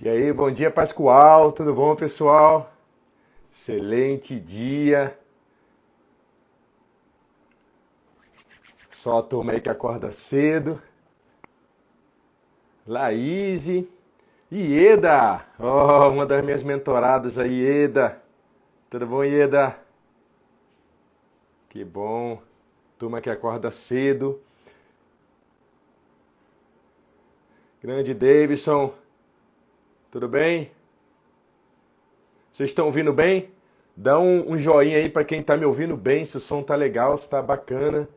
E aí, bom dia, Pascoal. Tudo bom, pessoal? Excelente dia. Só a turma aí que acorda cedo. Laís e Ieda. Oh, uma das minhas mentoradas aí, Ieda. Tudo bom, Ieda? Que bom. Turma que acorda cedo. Grande Davidson. Tudo bem? Vocês estão ouvindo bem? Dá um joinha aí para quem está me ouvindo bem, se o som tá legal, se tá bacana.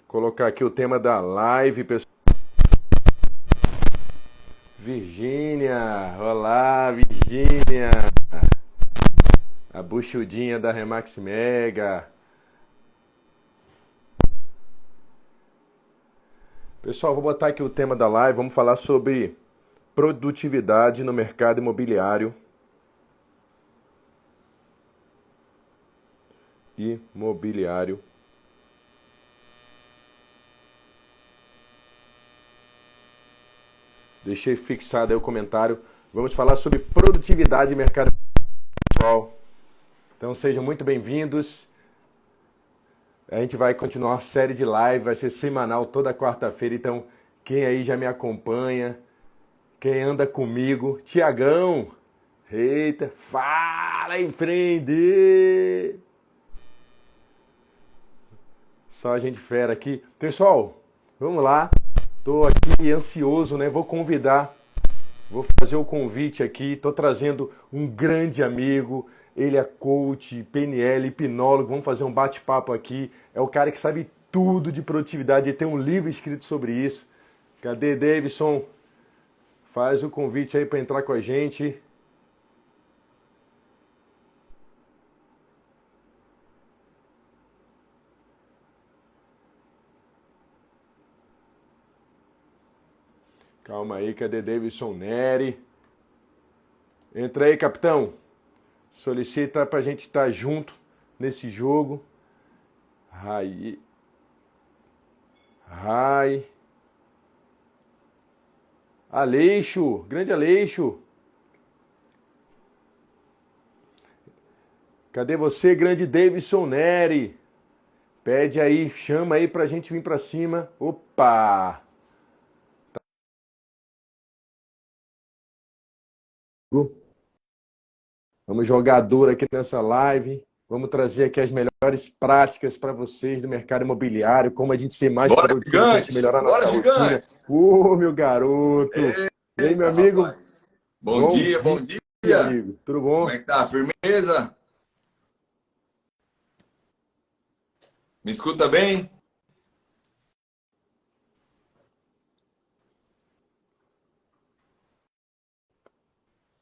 Colocar aqui o tema da live, pessoal. Virgínia, olá, Virgínia. A buchudinha da Remax Mega. Pessoal, vou botar aqui o tema da live. Vamos falar sobre produtividade no mercado imobiliário. Deixei fixado aí o comentário. Vamos falar sobre produtividade e mercado pessoal. Então sejam muito bem-vindos. A gente vai continuar a série de live, vai ser semanal toda quarta-feira. Então, quem aí já me acompanha, quem anda comigo, Tiagão, eita, fala empreender! Só a gente fera aqui. Pessoal, vamos lá. Estou aqui ansioso, né? Vou fazer o convite aqui. Estou trazendo um grande amigo. Ele é coach, PNL, hipnólogo. Vamos fazer um bate-papo aqui. É o cara que sabe tudo de produtividade. Ele tem um livro escrito sobre isso. Cadê, Davidson? Faz o convite aí para entrar com a gente. Calma aí, cadê Davidson Neri? Entra aí, capitão. Solicita pra gente estar junto nesse jogo. Aleixo, grande Aleixo. Cadê você, grande Davidson Neri? Pede aí, chama aí pra gente vir pra cima. Opa! Vamos jogar duro aqui nessa live. Vamos trazer aqui as melhores práticas para vocês do mercado imobiliário, como a gente ser mais Bora, produtivo, para a gente melhorar a nossa rotina. Ô, meu garoto! E aí, meu amigo? Rapaz. Bom dia. Amigo. Tudo bom? Como é que tá? Firmeza? Me escuta bem?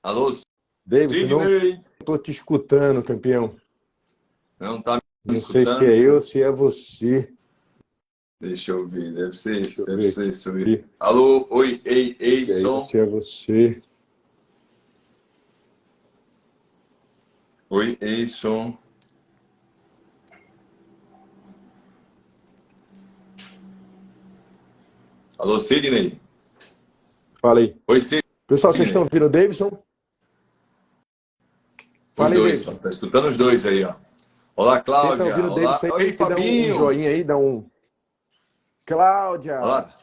Alô, David, não Sidney? estou te escutando, campeão. Não tá me Não escutando? sei se é eu ou se é você. Deixa eu ver, deve ser. Deixa eu ver. Alô, oi, ei, Se é eu som. ou se é você. Oi, ei, som. Alô, Sidney? Fala aí. Oi, Sidney. Pessoal, vocês estão ouvindo o Davidson? Os Fala aí, dois, Davidson. ó. Tá escutando os dois aí, ó. Olá, Quem tá Cláudia. ouvindo o Olá. Davidson Oi, aí, dá um Fabinho. joinha aí, dá um... Cláudia! Olá.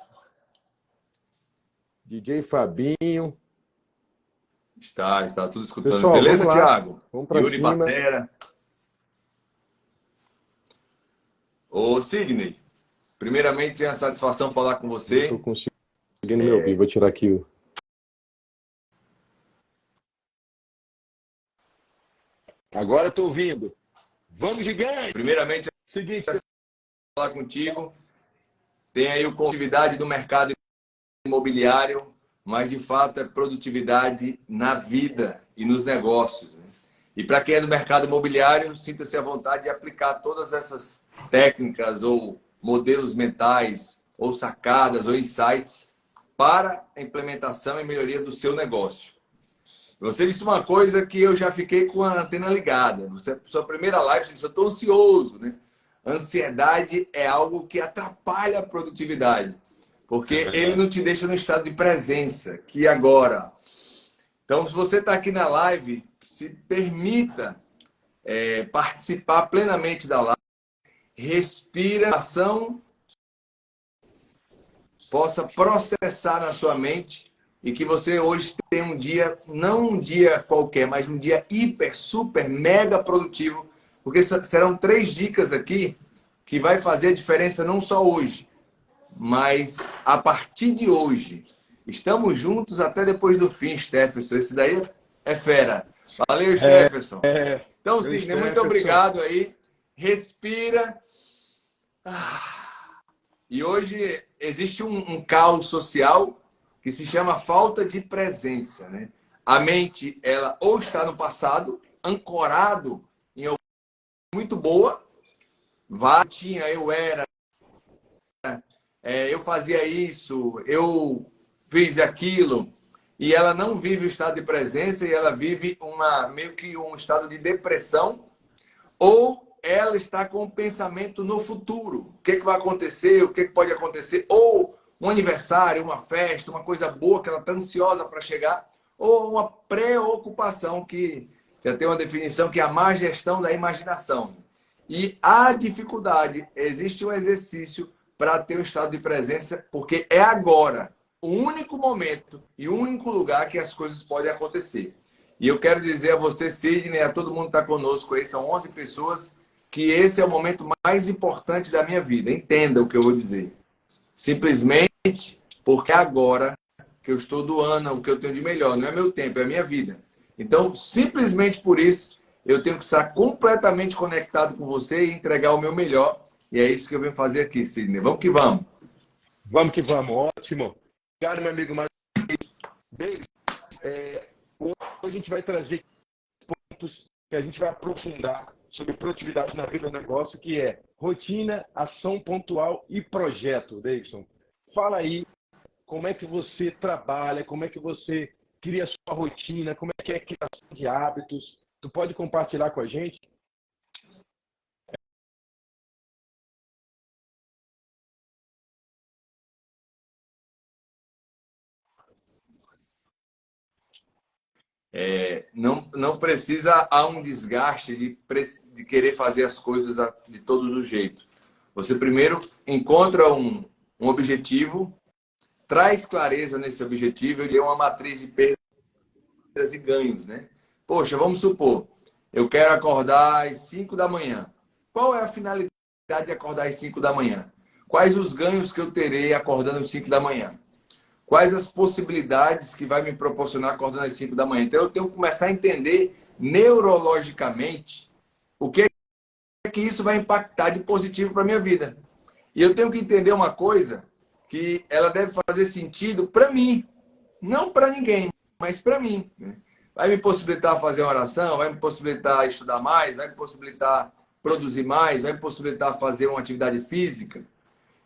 DJ Fabinho. Está tudo escutando. Pessoal, Beleza, vamos lá. Thiago? Vamos pra Yuri cima. Batera. Ô, Sidney, primeiramente, é uma satisfação falar com Não você. tô conseguindo me ouvir. Vou tirar aqui o... Agora eu tô ouvindo. Vamos, gigante! Primeiramente, Seguinte, falar contigo. Tem aí o produtividade do mercado imobiliário, mas de fato é produtividade na vida e nos negócios, né? E para quem é do mercado imobiliário, sinta-se à vontade de aplicar todas essas técnicas ou modelos mentais, ou sacadas, ou insights para a implementação e melhoria do seu negócio. Você disse uma coisa que eu já fiquei com a antena ligada. Sua primeira live, você disse, eu estou ansioso, né? Ansiedade é algo que atrapalha a produtividade, porque ele não te deixa no estado de presença, que agora. Então, se você está aqui na live, se permita participar plenamente da live, respira, ação, possa processar na sua mente e que você hoje tenha um dia, não um dia qualquer, mas um dia hiper, super, mega produtivo, porque serão 3 dicas aqui que vai fazer a diferença não só hoje, mas a partir de hoje. Estamos juntos até depois do fim, Stefferson. Esse daí é fera. Valeu, Stefferson. Então, Sidney, muito obrigado aí. Respira. E hoje existe um caos social que se chama falta de presença, né? A mente, ela ou está no passado, ancorado em alguma coisa muito boa, eu era, eu fazia isso, eu fiz aquilo, e ela não vive o estado de presença e ela vive meio que um estado de depressão, ou ela está com o pensamento no futuro. O que vai acontecer, o que pode acontecer, ou um aniversário, uma festa, uma coisa boa que ela está ansiosa para chegar, ou uma preocupação, que já tem uma definição, que é a má gestão da imaginação. E a dificuldade, existe um exercício para ter o estado de presença, porque é agora o único momento e o único lugar que as coisas podem acontecer. E eu quero dizer a você, Sidney, a todo mundo que está conosco aí, são 11 pessoas, que esse é o momento mais importante da minha vida. Entenda o que eu vou dizer. Simplesmente porque é agora que eu estou doando o que eu tenho de melhor. Não é meu tempo, é a minha vida. Então, simplesmente por isso, eu tenho que estar completamente conectado com você e entregar o meu melhor. E é isso que eu venho fazer aqui, Sidney. Vamos que vamos. Vamos que vamos, ótimo. Obrigado, meu amigo. Hoje a gente vai trazer pontos que a gente vai aprofundar sobre produtividade na vida do negócio, que é rotina, ação pontual e projeto, Davidson. Fala aí como é que você trabalha, como é que você cria a sua rotina, como é que é a criação de hábitos. Tu pode compartilhar com a gente? Não precisa há um desgaste de querer fazer as coisas de todos os jeitos. Você primeiro encontra um objetivo, traz clareza nesse objetivo e é uma matriz de perdas e ganhos, né? Poxa, vamos supor, eu quero acordar às 5 da manhã. Qual é a finalidade de acordar às 5 da manhã? Quais os ganhos que eu terei acordando às 5 da manhã? Quais as possibilidades que vai me proporcionar acordando às 5 da manhã? Então, eu tenho que começar a entender neurologicamente o que é que isso vai impactar de positivo para a minha vida. E eu tenho que entender uma coisa, que ela deve fazer sentido para mim, não para ninguém, mas para mim. Vai me possibilitar fazer uma oração, vai me possibilitar estudar mais, vai me possibilitar produzir mais, vai me possibilitar fazer uma atividade física.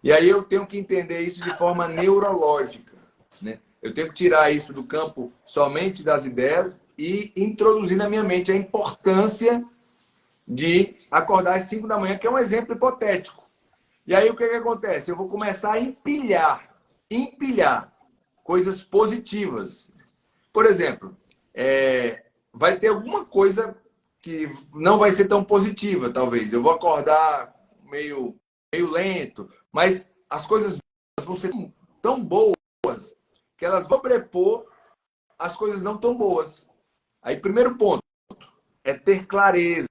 E aí eu tenho que entender isso de forma neurológica, né? Eu tenho que tirar isso do campo somente das ideias e introduzir na minha mente a importância de acordar às 5 da manhã, que é um exemplo hipotético. E aí o que acontece? Eu vou começar a empilhar coisas positivas. Por exemplo, vai ter alguma coisa que não vai ser tão positiva, talvez. Eu vou acordar meio lento, mas as coisas vão ser tão boas que elas vão prepor as coisas não tão boas. Aí, primeiro ponto é ter clareza.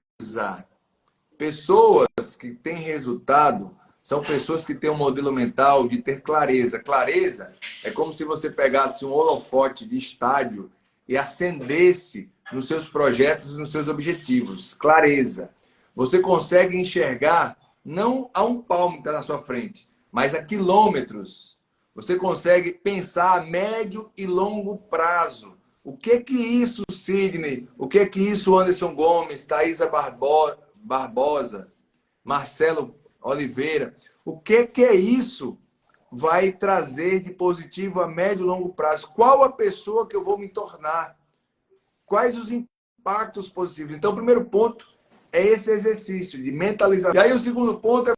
Pessoas que têm resultado são pessoas que têm um modelo mental de ter clareza. Clareza é como se você pegasse um holofote de estádio e acendesse nos seus projetos e nos seus objetivos. Clareza. Você consegue enxergar não a um palmo que está na sua frente, mas a quilômetros. Você consegue pensar a médio e longo prazo. O que que isso, Sidney? O que que isso, Anderson Gomes, Thaisa Barbosa, Marcelo Oliveira? O que que é isso vai trazer de positivo a médio e longo prazo? Qual a pessoa que eu vou me tornar? Quais os impactos positivos? Então, o primeiro ponto é esse exercício de mentalização. E aí o segundo ponto é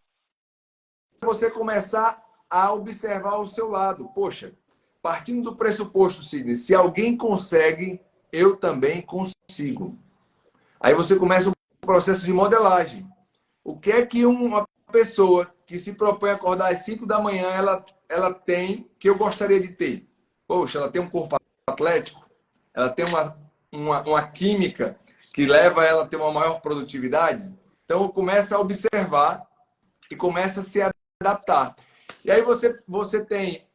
você começar a observar o seu lado. Poxa, partindo do pressuposto, Sidney, se alguém consegue, eu também consigo. Aí você começa um processo de modelagem. O que é que uma pessoa que se propõe a acordar às 5 da manhã, ela tem, que eu gostaria de ter? Poxa, ela tem um corpo atlético, ela tem uma química que leva ela a ter uma maior produtividade. Então, começa a observar e começa a se adaptar. E aí você tem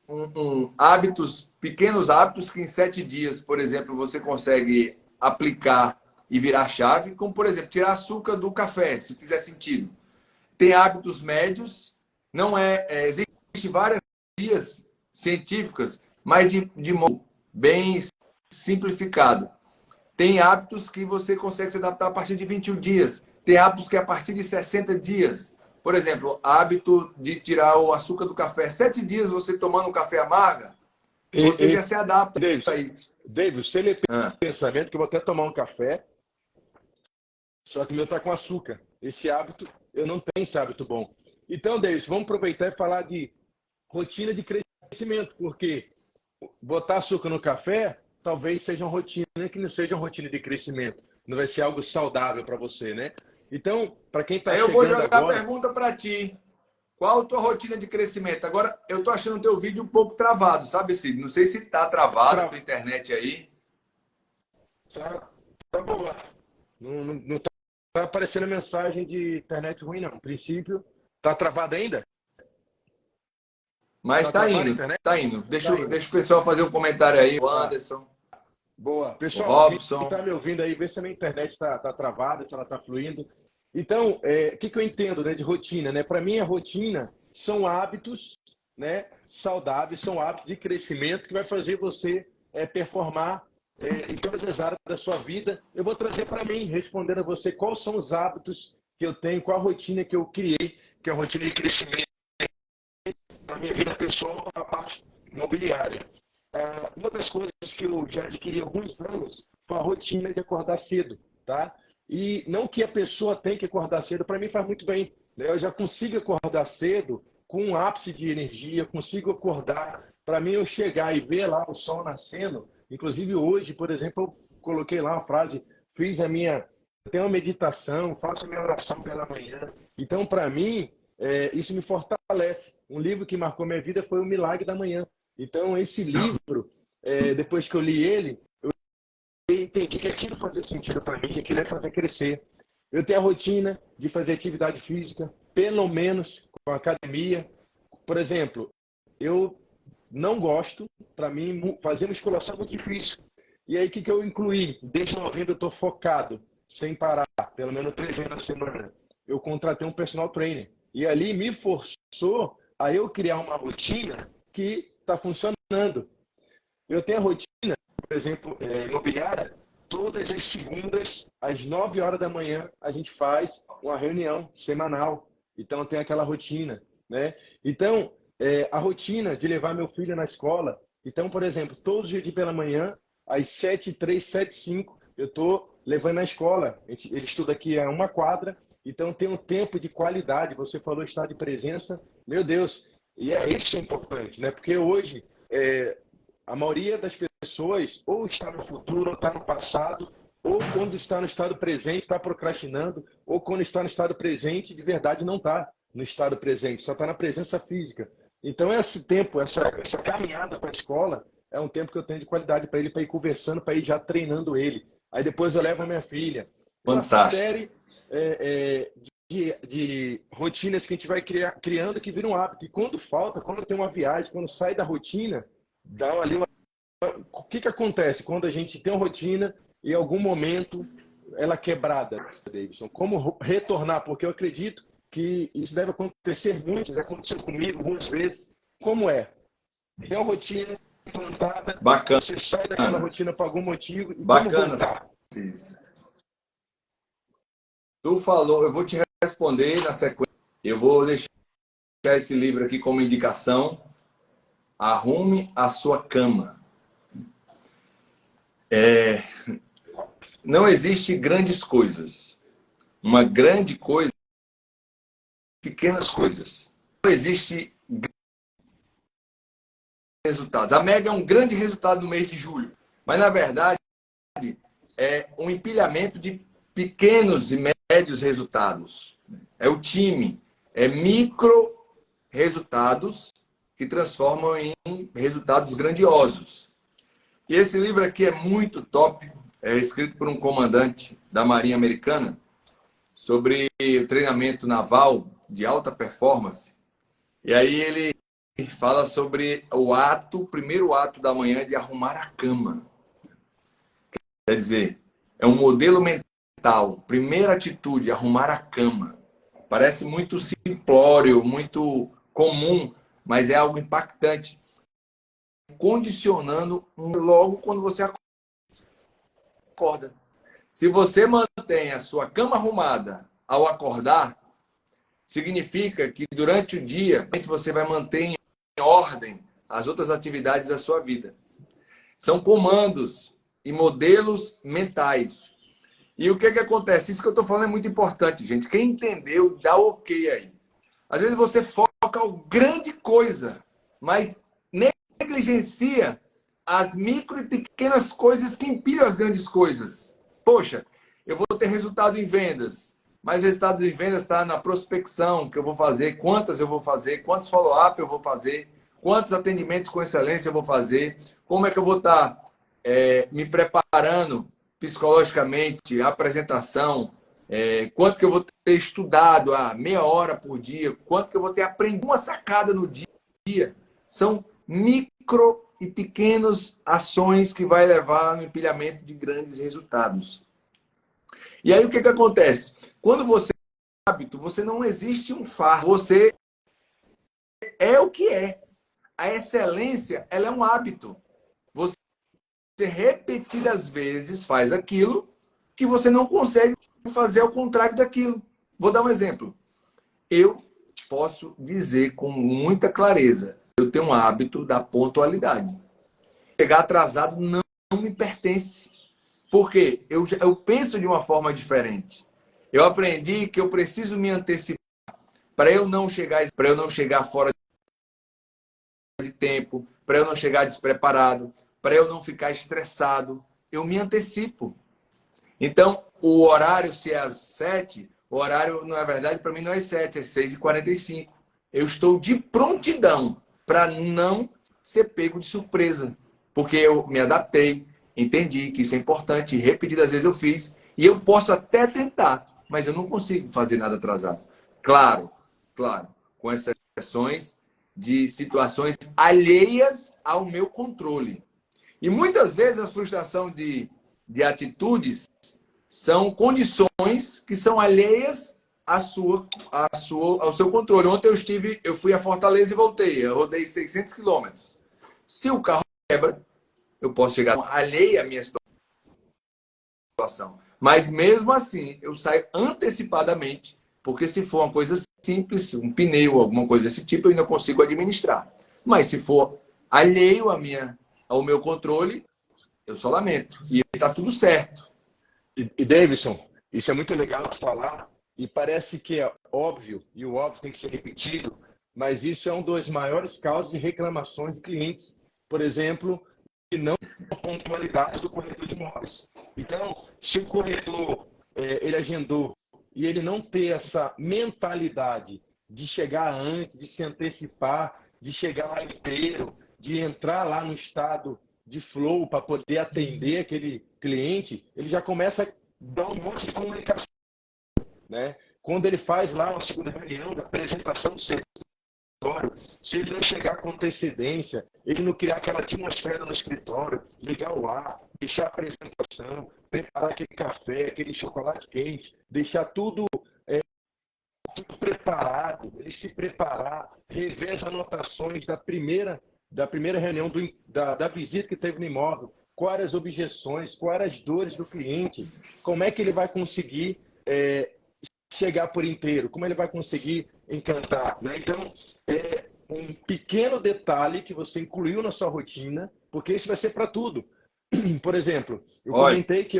hábitos, pequenos hábitos que em 7 dias, por exemplo, você consegue aplicar e virar chave, como, por exemplo, tirar açúcar do café, se fizer sentido. Tem hábitos médios, não existe várias teorias científicas, mas de modo bem simplificado. Tem hábitos que você consegue se adaptar a partir de 21 dias. Tem hábitos que é a partir de 60 dias. Por exemplo, hábito de tirar o açúcar do café. 7 dias você tomando um café amarga, você já se adapta a isso. David, você lê pensamento que eu vou até tomar um café, só que o meu está com açúcar. Esse hábito, eu não tenho esse hábito bom. Então, David, vamos aproveitar e falar de rotina de crescimento, porque botar açúcar no café talvez seja uma rotina que não seja uma rotina de crescimento. Não vai ser algo saudável para você, né? Então, para quem está chegando agora... Eu vou jogar a pergunta para ti. Qual a tua rotina de crescimento? Agora, eu estou achando o teu vídeo um pouco travado, sabe, Cid? Não sei se está travado na internet aí. Tá boa. Não tá aparecendo mensagem de internet ruim, não. No princípio, tá travado ainda? Mas está indo, tá indo. Deixa o pessoal fazer um comentário aí. O Anderson. Boa. Pessoal, o Robson. Quem está me ouvindo aí, vê se a minha internet está travada, se ela está fluindo. Então, o que eu entendo, né, de rotina? Né? Para mim, a rotina são hábitos, né, saudáveis, são hábitos de crescimento que vai fazer você performar em todas as áreas da sua vida. Eu vou trazer para mim, respondendo a você, quais são os hábitos que eu tenho, qual a rotina que eu criei, que é a rotina de crescimento para a minha vida pessoal, a parte imobiliária. Uma das coisas que eu já adquiri há alguns anos foi a rotina de acordar cedo, tá? E não que a pessoa tenha que acordar cedo, para mim faz muito bem. Né? Eu já consigo acordar cedo com um ápice de energia, consigo acordar. Para mim, eu chegar e ver lá o sol nascendo. Inclusive hoje, por exemplo, eu coloquei lá uma frase, tenho uma meditação, faço a minha oração pela manhã. Então, para mim, isso me fortalece. Um livro que marcou minha vida foi O Milagre da Manhã. Então, esse livro, depois que eu li ele, eu entendi que aquilo fazia sentido para mim, que aquilo ia fazer crescer. Eu tenho a rotina de fazer atividade física, pelo menos com academia. Por exemplo, eu não gosto, para mim, fazer musculação é muito difícil. E aí, o que eu incluí? Desde novembro eu estou focado, sem parar, pelo menos 3 vezes na semana. Eu contratei um personal trainer. E ali me forçou a eu criar uma rotina que está funcionando. Eu tenho a rotina, por exemplo, imobiliária, todas as segundas, às 9 horas da manhã, a gente faz uma reunião semanal. Então, tem aquela rotina, né? Então, a rotina de levar meu filho na escola. Então, por exemplo, todos os dias pela manhã, às 7h03, 7h05, eu estou levando na escola. Ele estuda aqui a 1 quadra, então tem um tempo de qualidade. Você falou estar de presença, meu Deus. E isso é importante, né? Porque hoje, a maioria das pessoas ou está no futuro, ou está no passado, ou quando está no estado presente, está procrastinando, ou quando está no estado presente, de verdade não está no estado presente, só está na presença física. Então, esse tempo, essa caminhada para a escola, é um tempo que eu tenho de qualidade para ele, para ir conversando, para ir já treinando ele. Aí depois eu levo a minha filha. Fantástico. Uma série de rotinas que a gente vai criando que viram um hábito. E quando tem uma viagem, quando sai da rotina, dá ali uma... O que acontece quando a gente tem uma rotina e em algum momento ela é quebrada, Davidson? Como retornar? Porque eu acredito que isso deve acontecer muito, já aconteceu comigo algumas vezes. Como é? Tem uma rotina implantada, bacana. Você sai daquela rotina por algum motivo e bacana. Como Tu falou, eu vou te responder na sequência. Eu vou deixar esse livro aqui como indicação. Arrume a sua cama. Não existe grandes coisas. uma grande coisa, pequenas coisas. Não existe resultados. A Mega é um grande resultado no mês de julho, mas na verdade é um empilhamento de pequenos e médios resultados. É o time, é micro resultados que transformam em resultados grandiosos. E esse livro aqui é muito top, é escrito por um comandante da Marinha Americana sobre o treinamento naval de alta performance. E aí ele fala sobre o primeiro ato da manhã de arrumar a cama. Quer dizer, é um modelo mental. Primeira atitude, arrumar a cama. Parece muito simplório, muito comum, mas é algo impactante. Condicionando logo quando você acorda. Se você mantém a sua cama arrumada ao acordar, significa que durante o dia você vai manter em ordem as outras atividades da sua vida. São comandos e modelos mentais. E o que acontece? Isso que eu estou falando é muito importante, gente. Quem entendeu, dá ok aí. Às vezes você foca em grande coisa, mas negligencia as micro e pequenas coisas que empilham as grandes coisas. Poxa, eu vou ter resultado em vendas, mas o resultado em vendas está na prospecção que eu vou fazer, quantas eu vou fazer, quantos follow-up eu vou fazer, quantos atendimentos com excelência eu vou fazer, como é que eu vou estar me preparando psicologicamente, a apresentação, quanto que eu vou ter estudado meia hora por dia, quanto que eu vou ter aprendido uma sacada no dia. São micro e pequenas ações que vai levar no empilhamento de grandes resultados. E aí o que acontece? Quando você é hábito, você não existe um fardo, você é o que é. A excelência, ela é um hábito. Você repetidas vezes faz aquilo que você não consegue fazer ao contrário daquilo. Vou dar um exemplo. Eu posso dizer com muita clareza, eu tenho um hábito da pontualidade. Chegar atrasado não me pertence. Porque eu penso de uma forma diferente. Eu aprendi que eu preciso me antecipar para eu não chegar fora de tempo, para eu não chegar despreparado, para eu não ficar estressado. Eu me antecipo. Então, o horário, se é às 7, o horário, na verdade, para mim não é às 7, é 6h45. Eu estou de prontidão para não ser pego de surpresa. Porque eu me adaptei, entendi que isso é importante, repetidas vezes eu fiz, e eu posso até tentar, mas eu não consigo fazer nada atrasado. Claro, com exceções de situações alheias ao meu controle. E muitas vezes a frustração de atitudes são condições que são alheias ao seu controle. Ontem eu fui a Fortaleza e voltei, eu rodei 600 quilômetros. Se o carro quebra, eu posso chegar alheia à minha situação. Mas mesmo assim, eu saio antecipadamente, porque se for uma coisa simples, um pneu, alguma coisa desse tipo, eu ainda consigo administrar. Mas se for alheio ao meu controle, eu só lamento. E está tudo certo. E Davidson, isso é muito legal de falar, e parece que é óbvio, e o óbvio tem que ser repetido, mas isso é uma das maiores causas de reclamações de clientes. Por exemplo, e não a pontualidade do corretor de imóveis. Então, se o corretor ele agendou e ele não ter essa mentalidade de chegar antes, de se antecipar, de chegar lá inteiro, de entrar lá no estado de flow para poder atender aquele cliente, ele já começa a dar um monte de comunicação, né? Quando ele faz lá uma segunda reunião da apresentação do serviço, se ele não chegar com antecedência, ele não criar aquela atmosfera no escritório, ligar o ar, deixar a apresentação, preparar aquele café, aquele chocolate quente, deixar tudo preparado, ele se preparar, rever as anotações da primeira reunião da visita que teve no imóvel, quais eram as objeções, quais eram as dores do cliente, como é que ele vai conseguir chegar por inteiro, como ele vai conseguir encantar, né? Então, é um pequeno detalhe que você incluiu na sua rotina, porque isso vai ser para tudo. Por exemplo, eu comentei que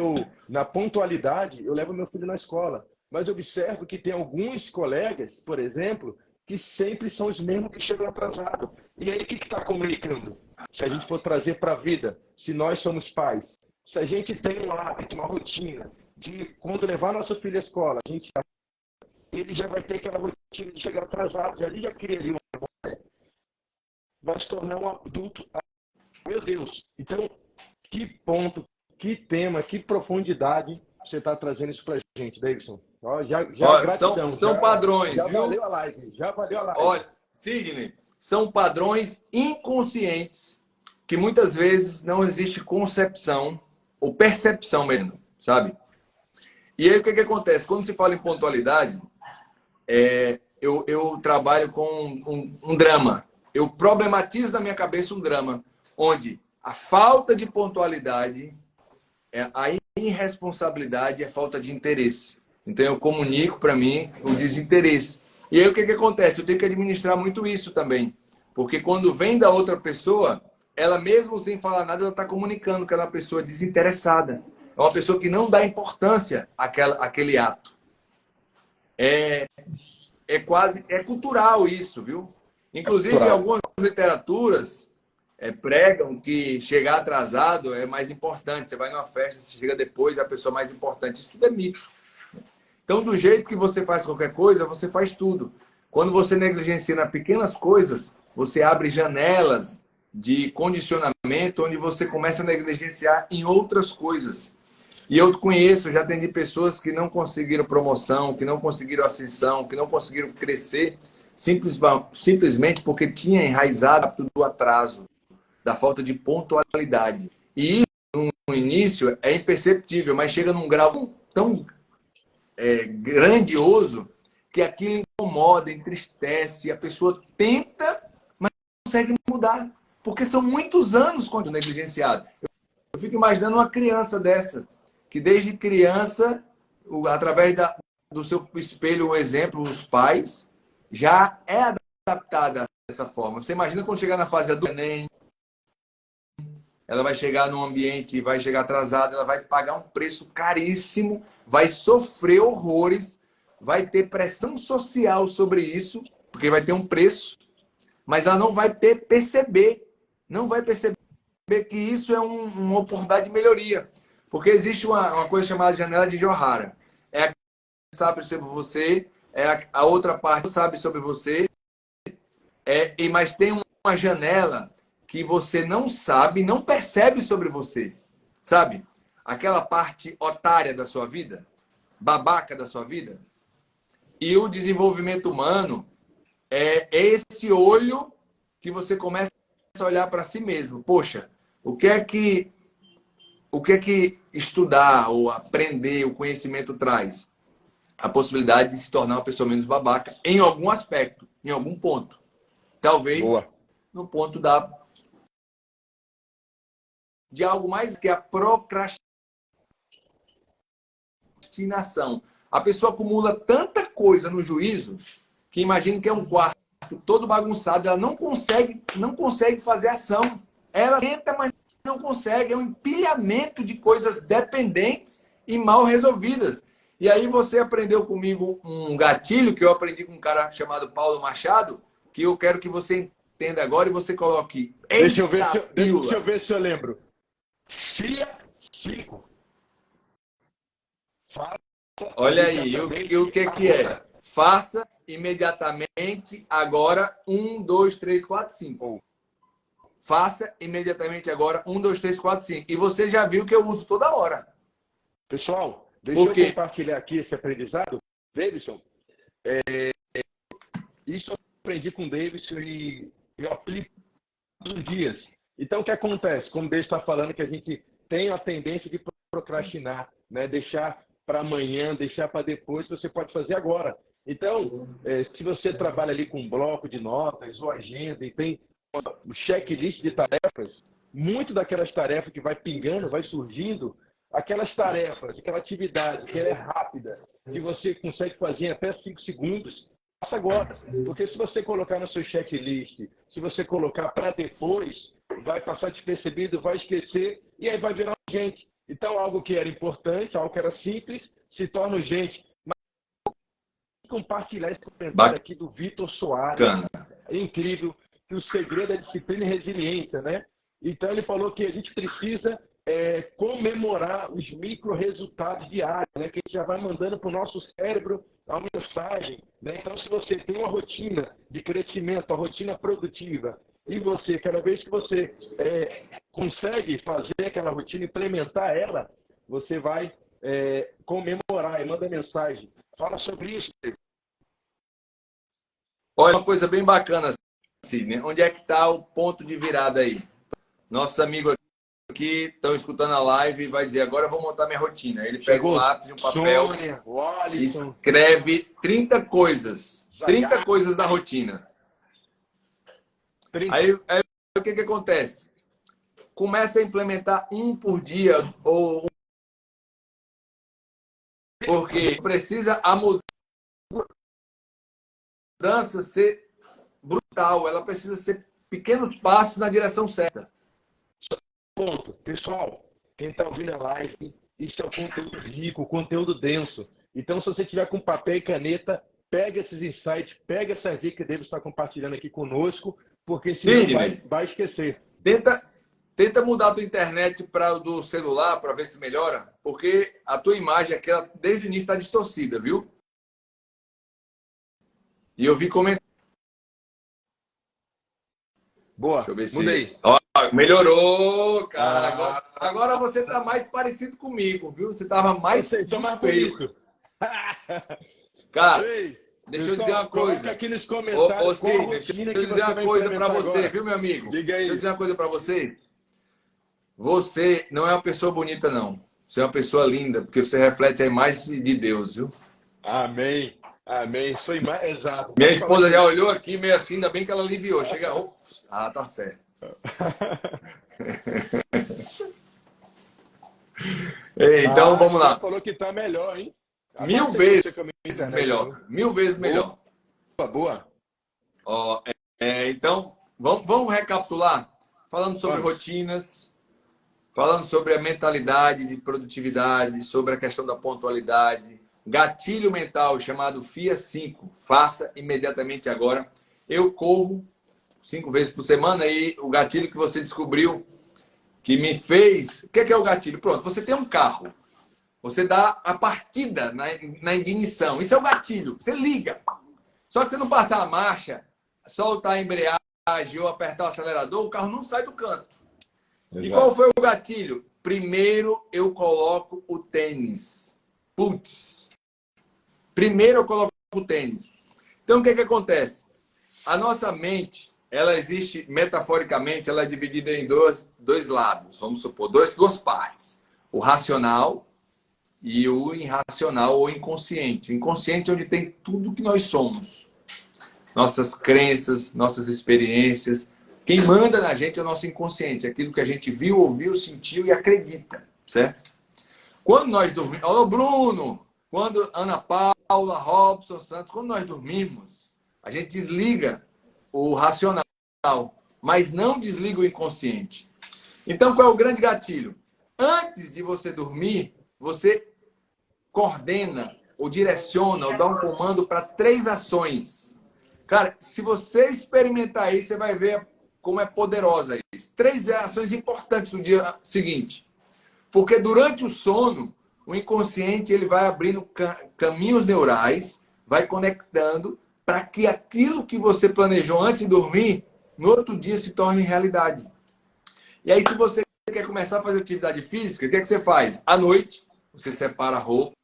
na pontualidade, eu levo meu filho na escola. mas observo que tem alguns colegas, por exemplo, que sempre são os mesmos que chegam atrasados. E aí, o que está comunicando? Se a gente for trazer para a vida, se nós somos pais, se a gente tem um hábito, uma rotina, de quando levar nosso filho à escola, ele já vai ter aquela rotina de chegar atrasado, já cria ali uma, vai se tornar um adulto. Meu Deus! Então, que ponto, que tema, que profundidade você está trazendo isso para a gente, Davidson. Ó, Olha, gratidão. são padrões, já viu? valeu a live, já valeu a live. Olha, Sidney, são padrões inconscientes que muitas vezes não existe concepção ou percepção mesmo, sabe? E aí o que acontece? Quando se fala em pontualidade, eu trabalho com um drama. Eu problematizo na minha cabeça um drama, onde a falta de pontualidade, a irresponsabilidade é falta de interesse. Então eu comunico para mim o desinteresse. E aí o que acontece? Eu tenho que administrar muito isso também. Porque quando vem da outra pessoa, ela mesmo sem falar nada, ela está comunicando que ela é uma pessoa desinteressada. É uma pessoa que não dá importância àquele ato. É cultural isso, viu? Inclusive, algumas literaturas pregam que chegar atrasado é mais importante. Você vai numa festa, você chega depois, é a pessoa mais importante. Isso tudo é mito. Então, do jeito que você faz qualquer coisa, você faz tudo. Quando você negligencia nas pequenas coisas, você abre janelas de condicionamento onde você começa a negligenciar em outras coisas. E eu conheço, já atendi pessoas que não conseguiram promoção, que não conseguiram ascensão, que não conseguiram crescer, simplesmente porque tinha enraizado do atraso, da falta de pontualidade. E isso, no início, é imperceptível, mas chega num grau tão grandioso que aquilo incomoda, entristece, a pessoa tenta, mas não consegue mudar. Porque são muitos anos quando negligenciado. Eu fico imaginando uma criança dessa, que desde criança, através do seu espelho, o exemplo, os pais, já é adaptada dessa forma. Você imagina quando chegar na fase do Enem, ela vai chegar num ambiente, vai chegar atrasada, ela vai pagar um preço caríssimo, vai sofrer horrores, vai ter pressão social sobre isso, porque vai ter um preço, mas ela não vai não vai perceber que isso é uma oportunidade de melhoria. Porque existe uma coisa chamada janela de Johara. É a que sabe sobre você, a outra parte sabe sobre você, mas tem uma janela que você não sabe, não percebe sobre você. Sabe? Aquela parte otária da sua vida, babaca da sua vida. E o desenvolvimento humano é esse olho que você começa a olhar para si mesmo. Poxa, o que é que estudar ou aprender o conhecimento traz? A possibilidade de se tornar uma pessoa menos babaca em algum aspecto, em algum ponto. Talvez no ponto de algo mais que a procrastinação. A pessoa acumula tanta coisa no juízo que imagina que é um quarto todo bagunçado, ela não consegue fazer ação. Ela tenta, mas não consegue. É um empilhamento de coisas dependentes e mal resolvidas. E aí você aprendeu comigo um gatilho que eu aprendi com um cara chamado Paulo Machado, que eu quero que você entenda agora e você coloque. Deixa eu ver se eu lembro. FIA 5. Olha aí, o que é? Faça imediatamente agora 1, 2, 3, 4, 5. Faça imediatamente agora 1, 2, 3, 4, 5. E você já viu que eu uso toda hora. Pessoal, deixa eu compartilhar aqui esse aprendizado. Davidson, isso eu aprendi com o Davidson e eu aplico todos os dias. Então, o que acontece? Como o Davidson está falando, que a gente tem a tendência de procrastinar, né? Deixar para amanhã, deixar para depois, você pode fazer agora. Então, se você trabalha ali com um bloco de notas ou agenda e tem um checklist de tarefas, muito daquelas tarefas que vai pingando, vai surgindo, aquelas tarefas, aquela atividade que é rápida, que você consegue fazer em até 5 segundos, faça agora. Porque se você colocar no seu checklist, se você colocar para depois, vai passar despercebido, vai esquecer e aí vai virar urgente. Então, algo que era importante, algo que era simples, se torna urgente. compartilhar esse comentário Bacana. aqui do Vitor Soares. É incrível, que o segredo é disciplina e resiliência, né? Então ele falou que a gente precisa comemorar os micro resultados diários, né? Que a gente já vai mandando para o nosso cérebro uma mensagem, né? Então, se você tem uma rotina de crescimento, uma rotina produtiva, e você, cada vez que você consegue fazer aquela rotina, implementar ela, você vai comemorar e manda mensagem. Fala sobre isso, David. Olha, uma coisa bem bacana, assim, né? Onde é que está o ponto de virada aí? Nossos amigos aqui estão escutando a live e vai dizer, agora eu vou montar minha rotina. Ele pega um lápis e um papel, Sônia, Alisson, escreve 30 coisas. 30 coisas da rotina. 30. Aí o que acontece? Começa a implementar um por dia, porque precisa a mudança ser brutal, ela precisa ser pequenos passos na direção certa. Ponto. Pessoal, quem está ouvindo a live, isso é um conteúdo rico, conteúdo denso. Então, se você tiver com papel e caneta, pega esses insights, pega essas dicas que David está compartilhando aqui conosco, porque senão vai esquecer. Tenta mudar a tua internet para do celular para ver se melhora, porque a tua imagem aqui, desde o início está distorcida, viu? E eu vi comentar. Boa, Deixa eu ver se... mudei. Ó, melhorou, cara. Agora você tá mais parecido comigo, viu? Você tava mais feio. Cara, deixa eu dizer uma coisa. Aqui nos comentários deixa eu dizer uma coisa para você, viu, meu amigo? Diga aí. Deixa eu dizer uma coisa para você. Você não é uma pessoa bonita, não. Você é uma pessoa linda, porque você reflete a imagem de Deus, viu? Amém. Amém. Exato. Minha esposa já olhou aqui meio assim, ainda bem que ela aliviou. Chega. Tá certo. Então, vamos lá. Você falou que tá melhor, hein? 1000 vezes melhor. 1000 vezes melhor. Boa. Ó, então, vamos recapitular. Falando sobre rotinas, falando sobre a mentalidade de produtividade, sobre a questão da pontualidade, gatilho mental chamado FIA 5. Faça imediatamente agora. Eu corro 5 vezes por semana e o gatilho que você descobriu que me fez... O que é o gatilho? Pronto, você tem um carro. Você dá a partida na ignição. Isso é o gatilho. Você liga. Só que você não passar a marcha, soltar a embreagem ou apertar o acelerador, o carro não sai do canto. Exato. E qual foi o gatilho? Primeiro eu coloco o tênis. Putz. Primeiro eu coloco o tênis. Então o que acontece? A nossa mente, ela existe metaforicamente, ela é dividida em dois lados. Vamos supor, duas partes. O racional e o irracional ou inconsciente. O inconsciente é onde tem tudo que nós somos. Nossas crenças, nossas experiências. Quem manda na gente é o nosso inconsciente. Aquilo que a gente viu, ouviu, sentiu e acredita. Certo? Quando nós dormimos... Ô, Bruno! Quando Ana Paula, Robson, Santos... Quando nós dormimos, a gente desliga o racional, mas não desliga o inconsciente. Então, qual é o grande gatilho? Antes de você dormir, você coordena, ou direciona, ou dá um comando para 3 ações. Cara, se você experimentar isso, você vai ver como é poderosa isso. 3 ações importantes no dia seguinte. Porque durante o sono, o inconsciente ele vai abrindo caminhos neurais, vai conectando para que aquilo que você planejou antes de dormir, no outro dia se torne realidade. E aí, se você quer começar a fazer atividade física, o que você faz? À noite, você separa a roupa,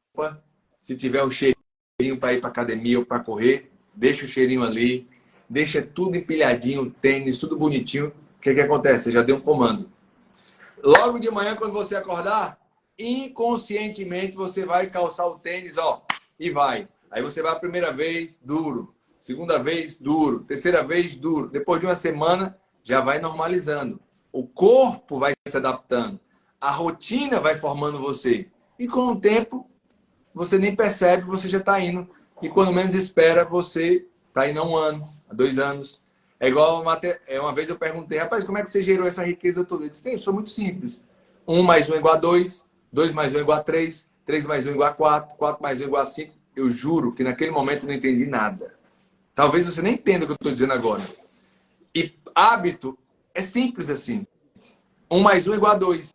se tiver um cheirinho para ir para academia ou para correr, deixa o cheirinho ali, deixa tudo empilhadinho, tênis, tudo bonitinho. O que acontece? Você já deu um comando. Logo de manhã, quando você acordar, inconscientemente você vai calçar o tênis, ó, e vai. Aí você vai a primeira vez, duro. Segunda vez, duro. Terceira vez, duro. Depois de uma semana, já vai normalizando. O corpo vai se adaptando. A rotina vai formando você. E com o tempo, você nem percebe, você já está indo. E quando menos espera, você está indo há 1 ano, há 2 anos. É igual uma vez eu perguntei, rapaz, como é que você gerou essa riqueza toda? Ele disse, sou muito simples. 1 mais 1 igual a 2, 2 mais 1 igual a 3, 3 mais 1 igual a 4, 4 mais 1 igual a 5. eu juro que naquele momento eu não entendi nada. Talvez você nem entenda o que eu estou dizendo agora. E hábito é simples assim. 1 mais 1 é igual a 2.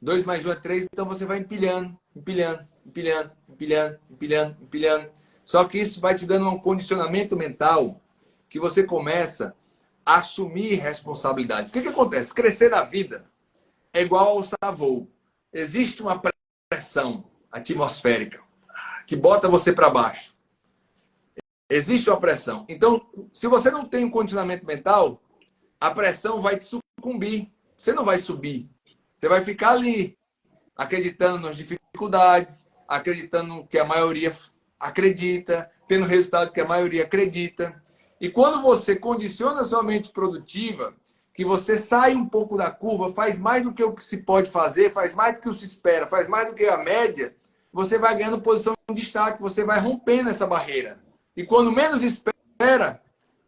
2 mais 1 é 3, então você vai empilhando, empilhando, empilhando, empilhando, empilhando, empilhando. Só que isso vai te dando um condicionamento mental que você começa a assumir responsabilidades. O que acontece? Crescer na vida é igual ao alçar voo. Existe uma pressão atmosférica que bota você para baixo. Existe uma pressão. Então, se você não tem um condicionamento mental, a pressão vai te sucumbir. Você não vai subir. Você vai ficar ali, acreditando nas dificuldades, acreditando no que a maioria acredita, tendo o resultado que a maioria acredita. E quando você condiciona a sua mente produtiva, que você sai um pouco da curva, faz mais do que o que se pode fazer, faz mais do que o que se espera, faz mais do que a média, você vai ganhando posição de destaque, você vai rompendo essa barreira. E quando menos espera,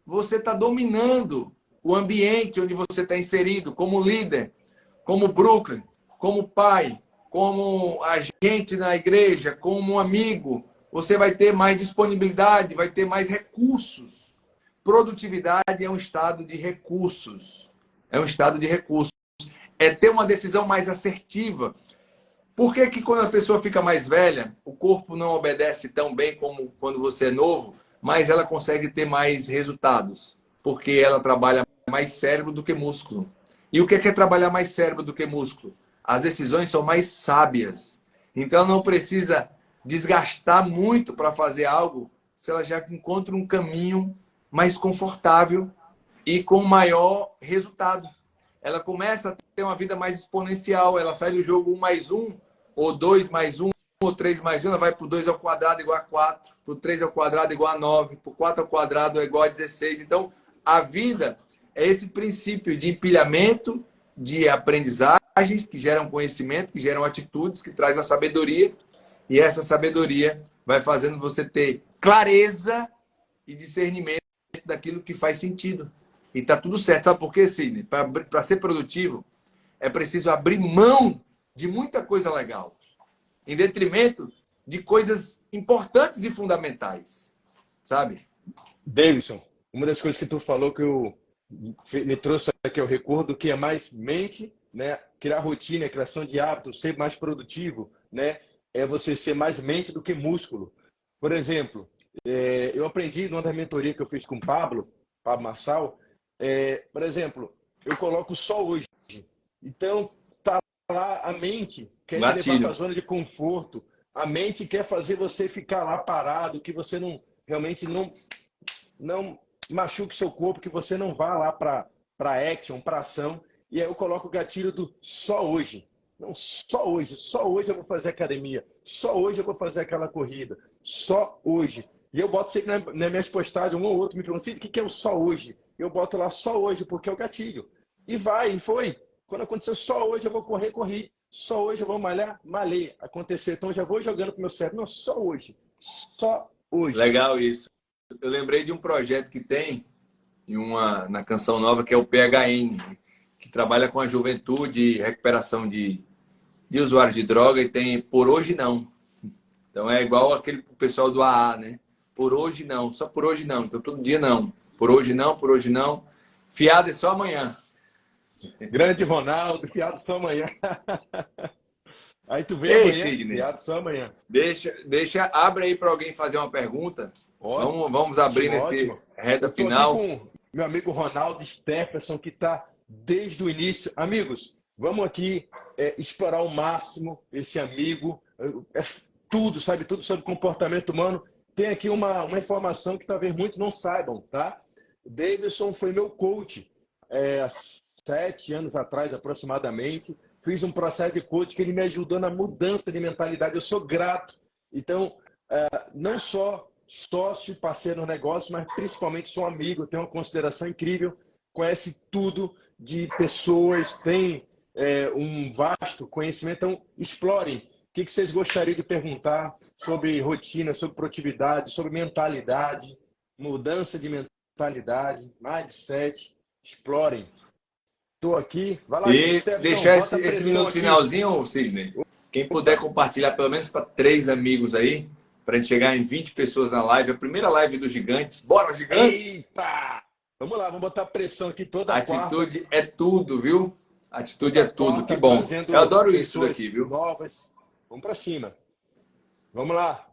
você está dominando o ambiente onde você está inserido, como líder, como Brooklyn, como pai, como agente na igreja, como amigo. Você vai ter mais disponibilidade, vai ter mais recursos. Produtividade é um estado de recursos. É um estado de recursos. É ter uma decisão mais assertiva. Por que que quando a pessoa fica mais velha, o corpo não obedece tão bem como quando você é novo, mas ela consegue ter mais resultados? Porque ela trabalha mais cérebro do que músculo. E o que é trabalhar mais cérebro do que músculo? As decisões são mais sábias. Então, ela não precisa desgastar muito para fazer algo se ela já encontra um caminho mais confortável e com maior resultado. Ela começa a ter uma vida mais exponencial. Ela sai do jogo 1 mais 1, ou 2 mais 1, ou 3 mais 1. Ela vai para o 2 ao quadrado igual a 4, para o 3 ao quadrado igual a 9, para o 4 ao quadrado é igual a 16. Então, a vida é esse princípio de empilhamento, de aprendizagens que geram conhecimento, que geram atitudes, que traz a sabedoria. E essa sabedoria vai fazendo você ter clareza e discernimento daquilo que faz sentido. E tá tudo certo. Sabe por quê, Sidney? Para ser produtivo, é preciso abrir mão de muita coisa legal, em detrimento de coisas importantes e fundamentais. Sabe? Davidson, uma das coisas que tu falou que me trouxe aqui ao recordo, que é mais mente, né? Criar rotina, criação de hábitos, ser mais produtivo, né? É você ser mais mente do que músculo. Por exemplo, eu aprendi numa da mentoria que eu fiz com o Pablo Marçal, por exemplo, eu coloco só hoje. Então, tá lá a mente quer te levar para a zona de conforto. A mente quer fazer você ficar lá parado, que você não realmente não machuque seu corpo, que você não vá lá para action, para ação. E aí eu coloco o gatilho do só hoje. Não, só hoje eu vou fazer academia, só hoje eu vou fazer aquela corrida, só hoje. E eu boto sempre nas minhas postagens, um ou outro me pergunta, assim, o que é o só hoje? Eu boto lá só hoje, porque é o gatilho. E vai, e foi. Quando acontecer só hoje eu vou correr, corri. Só hoje eu vou malhar, malhei. Aconteceu, então eu já vou jogando pro meu cérebro. Não, só hoje. Só hoje. Legal isso. Eu lembrei de um projeto que tem na Canção Nova, que é o PHN, que trabalha com a juventude e recuperação de usuários de droga, e tem Por Hoje Não. Então é igual aquele pessoal do AA, né? Por hoje não, só por hoje não. Então todo dia não. Por hoje não, por hoje não. Fiado é só amanhã. Grande Ronaldo, fiado só amanhã. Aí tu vê Ei, amanhã, Sidney, fiado só amanhã. abre aí para alguém fazer uma pergunta. Ótimo, vamos abrir nesse reta final. Aqui com meu amigo Ronaldo Stephenson, que está desde o início. Amigos, vamos aqui explorar ao máximo esse amigo. Tudo, sabe tudo sobre comportamento humano. Tem aqui uma informação que talvez muitos não saibam, tá? Davidson foi meu coach há 7 anos atrás, aproximadamente. Fiz um processo de coach que ele me ajudou na mudança de mentalidade. Eu sou grato. Então, não só sócio e parceiro no negócio, mas principalmente sou amigo, tenho uma consideração incrível, conhece tudo de pessoas, tem um vasto conhecimento. Então, explorem. O que vocês gostariam de perguntar sobre rotina, sobre produtividade, sobre mentalidade, mudança de mentalidade, mindset? Explorem. Estou aqui. Vai lá, E Stephenson, deixar bota esse pressão minuto aqui. finalzinho, Sidney. Quem puder compartilhar pelo menos para 3 amigos aí, para a gente chegar em 20 pessoas na live. A primeira live do Gigante. Bora, Gigante! Eita! Vamos lá, vamos botar pressão aqui toda Atitude é tudo, viu? Atitude é toda tudo. quarta, Que bom. trazendo Eu adoro isso pessoas daqui, viu? novas. Vamos para cima. Vamos lá.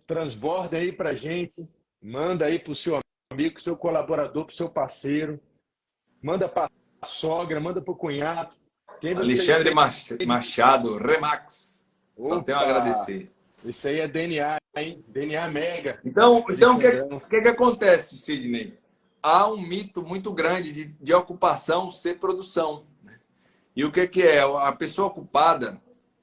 Transborda aí pra gente. Manda aí pro seu amigo, pro seu colaborador, pro seu parceiro. Manda pra sogra, manda pro cunhado. Quem você Alexandre entende? Machado, Remax. Só tenho a Opa! agradecer. Isso aí é DNA, hein? DNA mega. Então o Alexandrão. que acontece, Sidney? Há um mito muito grande de ocupação ser produção. E o que é? A pessoa ocupada,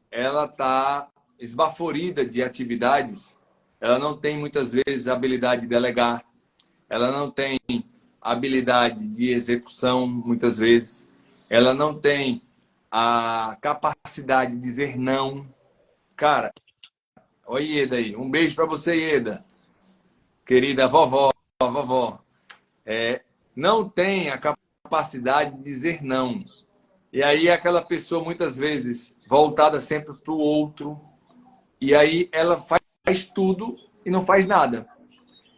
ela está esbaforida de atividades, ela não tem muitas vezes a habilidade de delegar, ela não tem habilidade de execução, muitas vezes, ela não tem a capacidade de dizer não. Cara, olha Ieda aí, um beijo para você, Ieda, querida vovó. Não tem a capacidade de dizer não. E aí aquela pessoa, muitas vezes, voltada sempre para o outro, e aí ela faz tudo e não faz nada.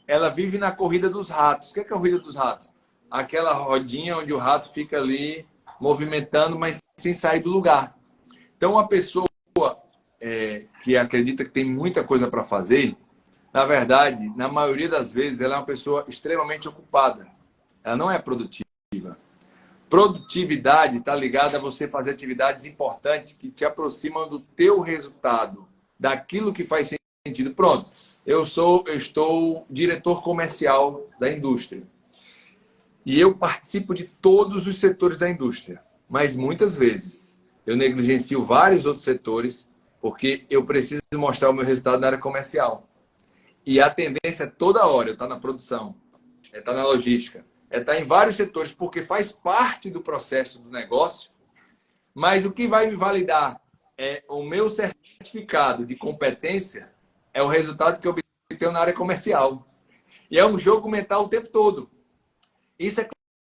Ela vive na corrida dos ratos. O que é a corrida dos ratos? Aquela rodinha onde o rato fica ali movimentando, mas sem sair do lugar. Então, uma pessoa que acredita que tem muita coisa para fazer, na verdade, na maioria das vezes, ela é uma pessoa extremamente ocupada. Ela não é produtiva. Produtividade está ligada a você fazer atividades importantes que te aproximam do teu resultado, daquilo que faz sentido. Pronto, eu estou diretor comercial da indústria. E eu participo de todos os setores da indústria. Mas muitas vezes eu negligencio vários outros setores porque eu preciso mostrar o meu resultado na área comercial. E a tendência é toda hora eu estar na produção, estar na logística, estar em vários setores, porque faz parte do processo do negócio. Mas o que vai me validar é o meu certificado de competência, é o resultado que eu obtenho na área comercial. E é um jogo mental o tempo todo. Isso é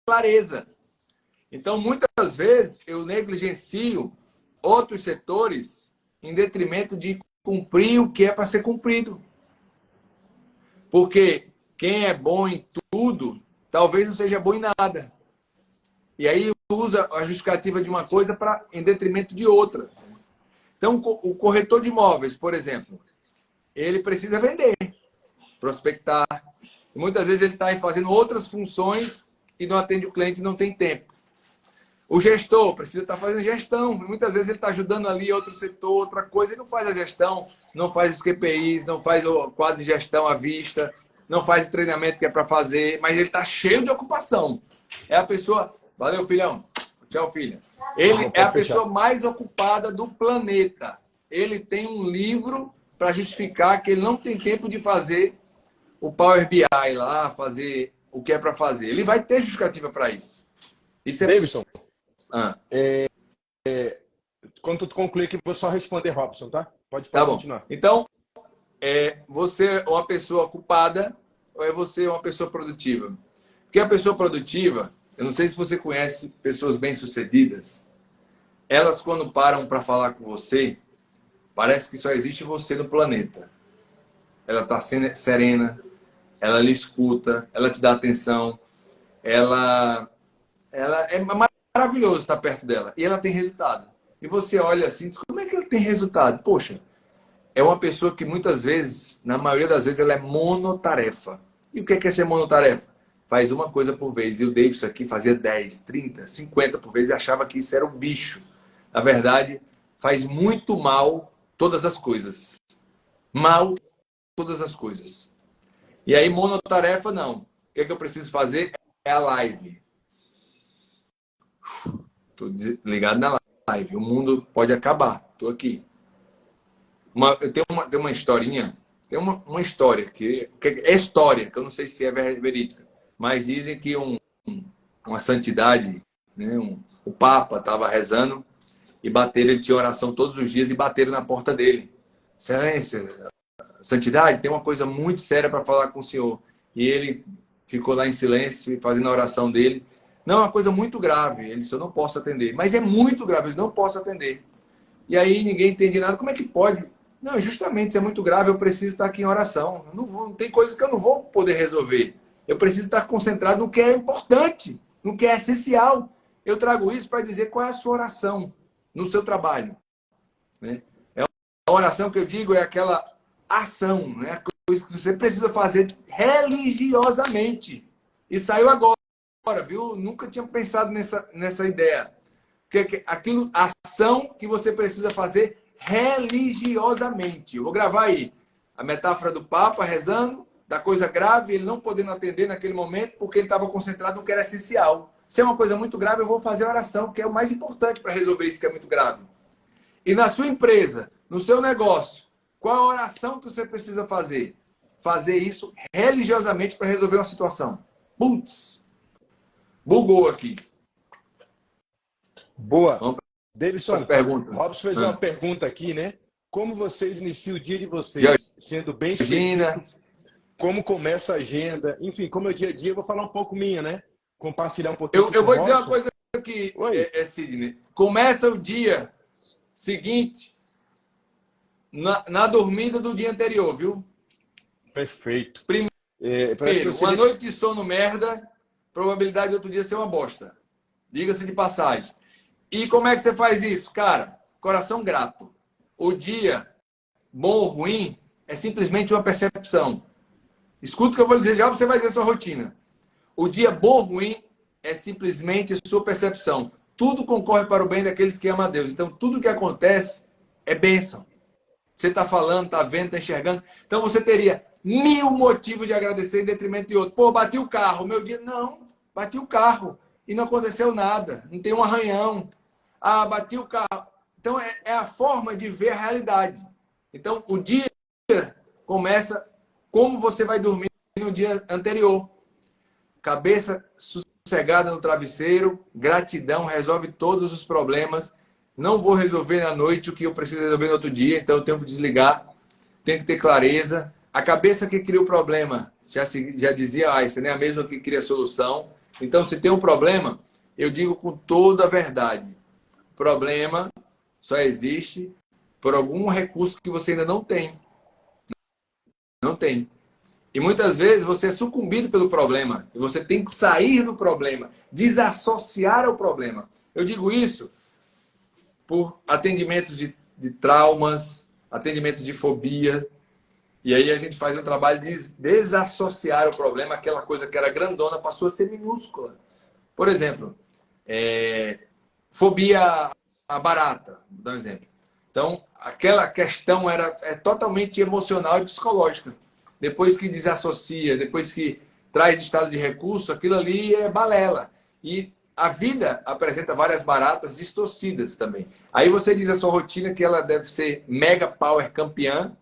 clareza. Então, muitas vezes, eu negligencio outros setores em detrimento de cumprir o que é para ser cumprido. Porque quem é bom em tudo, talvez não seja bom em nada. E aí usa a justificativa de uma coisa em detrimento de outra. Então, o corretor de imóveis, por exemplo, ele precisa vender, prospectar. E muitas vezes ele está aí fazendo outras funções e não atende o cliente e não tem tempo. O gestor precisa estar fazendo gestão. E muitas vezes ele está ajudando ali outro setor, outra coisa, e não faz a gestão, não faz os QPIs, não faz o quadro de gestão à vista, não faz o treinamento que é para fazer, mas ele está cheio de ocupação. É a pessoa... Valeu, filhão. Tchau, filha. Ele é a pessoa mais ocupada do planeta. Ele tem um livro para justificar que ele não tem tempo de fazer o Power BI lá, fazer o que é para fazer. Ele vai ter justificativa para isso. Isso é... Davidson, quando tu concluir aqui, vou só responder, Robson, tá? Pode continuar. Então, você é uma pessoa ocupada ou é você uma pessoa produtiva? Porque a pessoa produtiva, eu não sei se você conhece pessoas bem-sucedidas, elas quando param para falar com você, parece que só existe você no planeta. Ela está serena, ela lhe escuta, ela te dá atenção, ela é maravilhoso estar perto dela e ela tem resultado. E você olha assim e diz, como é que ela tem resultado? Poxa, é uma pessoa que muitas vezes, na maioria das vezes, ela é monotarefa. E o que é ser monotarefa? Faz uma coisa por vez. E o Davidson aqui fazia 10, 30, 50 por vez e achava que isso era um bicho. Na verdade, faz muito mal todas as coisas. Mal todas as coisas. E aí, monotarefa, não. O que eu preciso fazer é a live. Estou ligado na live. O mundo pode acabar. Estou aqui. Eu tenho uma historinha. Tem uma história que é história, que eu não sei se é verídica. Mas dizem que uma santidade, né, o Papa estava rezando e ele tinha oração todos os dias e bateram na porta dele. Excelência, santidade, tem uma coisa muito séria para falar com o senhor. E ele ficou lá em silêncio, fazendo a oração dele. Não, é uma coisa muito grave. Ele disse, eu não posso atender. Mas é muito grave, eu não posso atender. E aí ninguém entende nada. Como é que pode Não, justamente, isso é muito grave, eu preciso estar aqui em oração. Tem coisas que eu não vou poder resolver. Eu preciso estar concentrado no que é importante, no que é essencial. Eu trago isso para dizer qual é a sua oração no seu trabalho. Né? A oração que eu digo é aquela ação, né? A coisa que você precisa fazer religiosamente. E saiu agora, viu? Nunca tinha pensado nessa ideia. Aquilo, a ação que você precisa fazer religiosamente. Eu vou gravar aí a metáfora do Papa rezando, da coisa grave, ele não podendo atender naquele momento porque ele estava concentrado no que era essencial. Se é uma coisa muito grave, eu vou fazer a oração, que é o mais importante para resolver isso que é muito grave. E na sua empresa, no seu negócio, qual a oração que você precisa fazer? Fazer isso religiosamente para resolver uma situação. Putz, bugou aqui. Boa. Vamos Davidson, para as perguntas. Robson fez uma pergunta aqui, né? Como vocês iniciam o dia de vocês? Já Sendo bem imagina. específico, como começa a agenda? Enfim, como é o dia a dia, eu vou falar um pouco minha, né? Compartilhar um pouquinho Eu com o vou dizer uma Robson. coisa que, Oi. Sidney. Começa o dia seguinte na dormida do dia anterior, viu? Perfeito. Primeiro, parece que uma noite de sono merda, probabilidade de outro dia ser uma bosta. Diga-se de passagem. E como é que você faz isso? Cara, coração grato. O dia, bom ou ruim, é simplesmente uma percepção. Escuta o que eu vou dizer já, você vai dizer a sua rotina. O dia bom ou ruim é simplesmente a sua percepção. Tudo concorre para o bem daqueles que amam a Deus. Então, tudo que acontece é bênção. Você está falando, está vendo, está enxergando. Então, você teria 1000 motivos de agradecer em detrimento de outro. Pô, bati o carro. Meu dia, não. Bati o carro. E não aconteceu nada. Não tem um arranhão. Ah, bati o carro. Então, é a forma de ver a realidade. Então, o dia começa como você vai dormir no dia anterior. Cabeça sossegada no travesseiro, gratidão, resolve todos os problemas. Não vou resolver na noite o que eu preciso resolver no outro dia, então eu tenho que desligar, tenho que ter clareza. A cabeça que cria o problema, já dizia Einstein, é a mesma que cria a solução. Então, se tem um problema, eu digo com toda a verdade. O problema só existe por algum recurso que você ainda não tem. Não tem. E muitas vezes você é sucumbido pelo problema. E você tem que sair do problema, desassociar ao problema. Eu digo isso por atendimentos de traumas, atendimentos de fobia. E aí a gente faz um trabalho de desassociar o problema, aquela coisa que era grandona passou a ser minúscula. Por exemplo, fobia a barata, vou dar um exemplo. Então, aquela questão é totalmente emocional e psicológica. Depois que desassocia, depois que traz estado de recurso, aquilo ali é balela. E a vida apresenta várias baratas distorcidas também. Aí você diz a sua rotina que ela deve ser mega power campeã.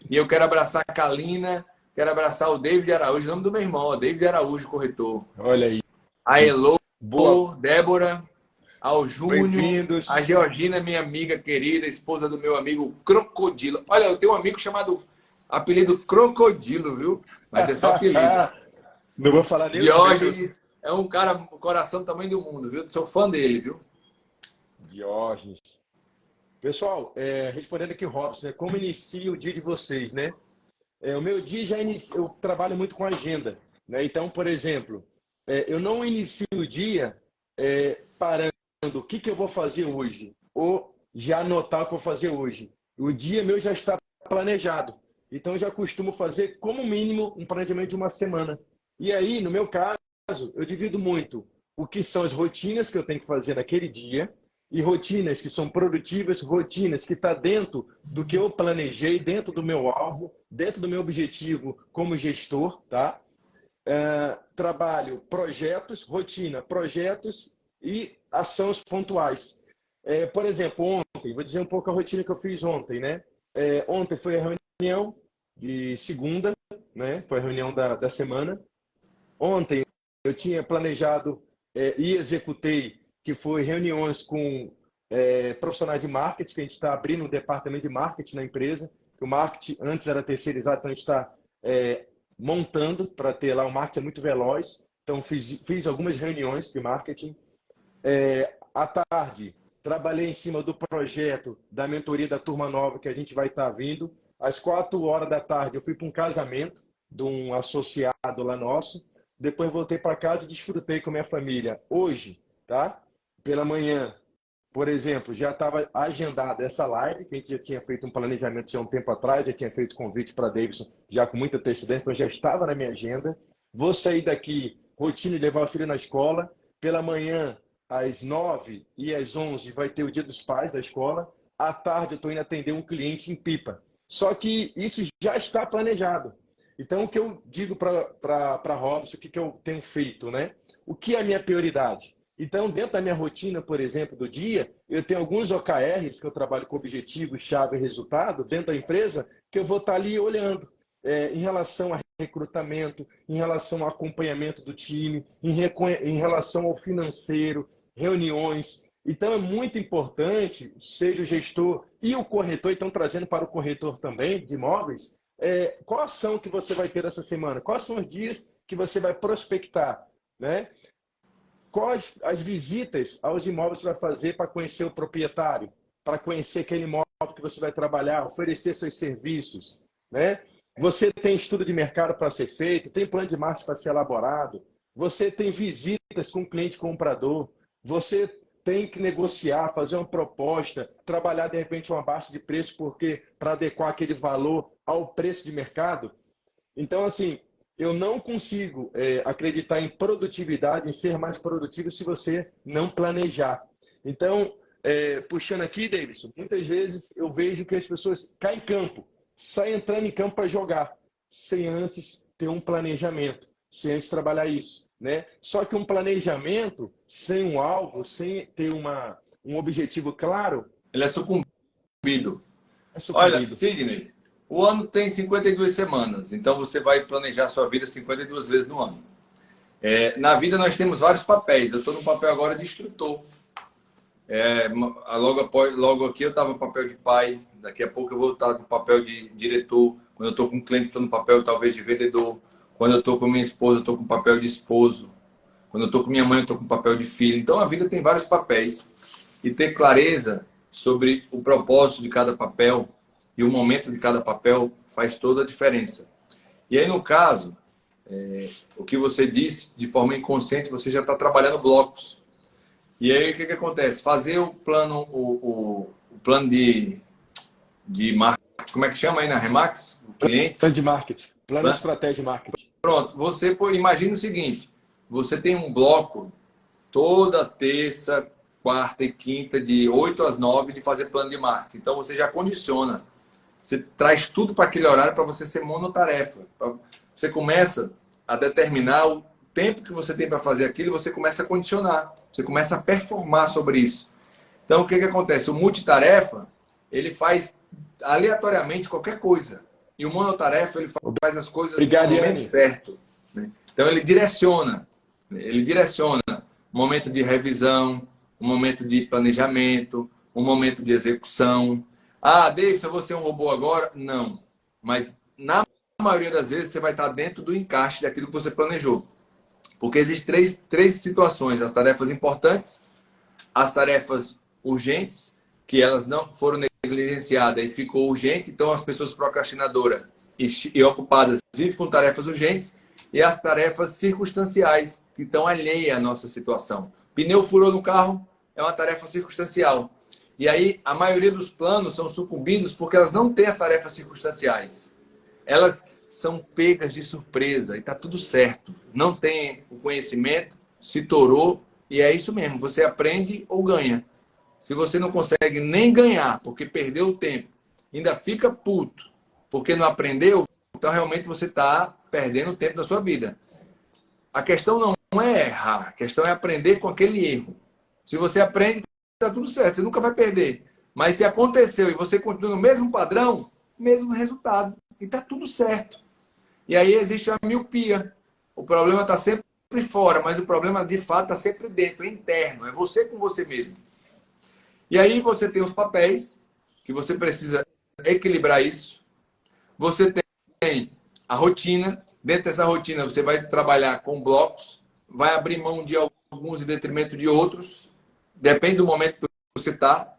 E eu quero abraçar a Kalina, quero abraçar o David Araújo, o nome do meu irmão, ó, David Araújo, corretor. Olha aí. A Elô, Boa. Débora, ao Júnior, Bem-vindos. a Georgina, minha amiga querida, esposa do meu amigo Crocodilo. Olha, eu tenho um amigo chamado apelido Crocodilo, viu? Mas é só apelido. Não vou falar nem Diógenes é um cara, um coração do tamanho do mundo, viu? Sou fã dele, viu? Diógenes. Pessoal, respondendo aqui o Robson, né? Como inicia o dia de vocês, né? O meu dia já inicia, eu trabalho muito com agenda, né? Então, por exemplo, eu não inicio o dia parando o que eu vou fazer hoje, ou já anotar o que eu vou fazer hoje. O dia meu já está planejado. Então, eu já costumo fazer, como mínimo, um planejamento de uma semana. E aí, no meu caso, eu divido muito o que são as rotinas que eu tenho que fazer naquele dia, e rotinas que são produtivas, rotinas que estão dentro do que eu planejei, dentro do meu alvo, dentro do meu objetivo como gestor, tá? Trabalho projetos, rotina, projetos e ações pontuais. Por exemplo, ontem, vou dizer um pouco a rotina que eu fiz ontem, né? Ontem foi a reunião de segunda, né? Foi a reunião da semana. Ontem eu tinha planejado e executei que foi reuniões com profissionais de marketing, que a gente está abrindo um departamento de marketing na empresa. O marketing antes era terceirizado, então a gente está montando para ter lá. O marketing é muito veloz, então fiz algumas reuniões de marketing. À tarde, trabalhei em cima do projeto da mentoria da turma nova que a gente vai estar vindo. Às 4 horas da tarde eu fui para um casamento de um associado lá nosso. Depois voltei para casa e desfrutei com minha família. Hoje, tá? Pela manhã, por exemplo, já estava agendada essa live, que a gente já tinha feito um planejamento já há um tempo atrás, já tinha feito convite para Davidson já com muita antecedência, então já estava na minha agenda. Vou sair daqui, rotina de levar o filho na escola. Pela manhã, às 9 e às 11, vai ter o Dia dos Pais da escola. À tarde, eu estou indo atender um cliente em Pipa. Só que isso já está planejado. Então, o que eu digo para Robson, o que eu tenho feito, né? O que é a minha prioridade? Então, dentro da minha rotina, por exemplo, do dia, eu tenho alguns OKRs, que eu trabalho com objetivo, chave e resultado, dentro da empresa, que eu vou estar ali olhando. Em relação a recrutamento, em relação ao acompanhamento do time, em relação ao financeiro, reuniões. Então, é muito importante, seja o gestor e o corretor, então trazendo para o corretor também de imóveis, qual ação que você vai ter essa semana? Quais são os dias que você vai prospectar, né? Quais as visitas aos imóveis você vai fazer para conhecer o proprietário, para conhecer aquele imóvel que você vai trabalhar, oferecer seus serviços, né? Você tem estudo de mercado para ser feito, tem plano de marketing para ser elaborado, você tem visitas com o cliente comprador, você tem que negociar, fazer uma proposta, trabalhar de repente uma baixa de preço porque para adequar aquele valor ao preço de mercado. Então, assim, eu não consigo acreditar em produtividade, em ser mais produtivo se você não planejar. Então, puxando aqui, Davidson, muitas vezes eu vejo que as pessoas caem em campo, saem entrando em campo para jogar, sem antes ter um planejamento, sem antes trabalhar isso, né? Só que um planejamento sem um alvo, sem ter um objetivo claro, Ele é sucumbido. é Olha, sucumbido. Sidney, o ano tem 52 semanas, então você vai planejar sua vida 52 vezes no ano. Na vida nós temos vários papéis. Eu estou no papel agora de instrutor. Logo aqui eu estava no papel de pai, daqui a pouco eu vou estar no papel de diretor. Quando eu estou com um cliente, estou no papel talvez de vendedor. Quando eu estou com minha esposa, eu estou com o papel de esposo. Quando eu estou com minha mãe, eu estou com o papel de filho. Então a vida tem vários papéis. E ter clareza sobre o propósito de cada papel e o momento de cada papel faz toda a diferença. E aí, no caso, o que você disse, de forma inconsciente, você já está trabalhando blocos. E aí, o que acontece? Fazer o plano, o plano de marketing, como é que chama aí na Remax? O cliente? Plano de marketing, plano de estratégia de marketing. Pronto, você imagina o seguinte, você tem um bloco toda terça, quarta e quinta, de 8 às 9, de fazer plano de marketing. Então, você já condiciona. Você traz tudo para aquele horário para você ser monotarefa. Você começa a determinar o tempo que você tem para fazer aquilo e você começa a condicionar. Você começa a performar sobre isso. Então, o que acontece? O multitarefa, ele faz aleatoriamente qualquer coisa. E o monotarefa, ele faz as coisas no momento certo, né? Então, ele direciona. Ele direciona um momento de revisão, um momento de planejamento, um momento de execução. Ah, Davidson, você é um robô agora? Não. Mas, na maioria das vezes, você vai estar dentro do encaixe daquilo que você planejou. Porque existem três situações. As tarefas importantes, as tarefas urgentes, que elas não foram negligenciadas e ficou urgente. Então, as pessoas procrastinadoras e ocupadas vivem com tarefas urgentes. E as tarefas circunstanciais, que estão alheias à nossa situação. Pneu furou no carro, é uma tarefa circunstancial. E aí, a maioria dos planos são sucumbidos porque elas não têm as tarefas circunstanciais. Elas são pegas de surpresa e está tudo certo. Não tem o conhecimento, se torou e é isso mesmo. Você aprende ou ganha. Se você não consegue nem ganhar porque perdeu o tempo, ainda fica puto porque não aprendeu, então realmente você está perdendo o tempo da sua vida. A questão não é errar, a questão é aprender com aquele erro. Se você aprende, está tudo certo, você nunca vai perder. Mas se aconteceu e você continua no mesmo padrão, mesmo resultado. E está tudo certo. E aí existe a miopia. O problema está sempre fora, mas o problema de fato está sempre dentro, é interno. É você com você mesmo. E aí você tem os papéis, que você precisa equilibrar isso. Você tem a rotina. Dentro dessa rotina você vai trabalhar com blocos, vai abrir mão de alguns em detrimento de outros. Depende do momento que você está.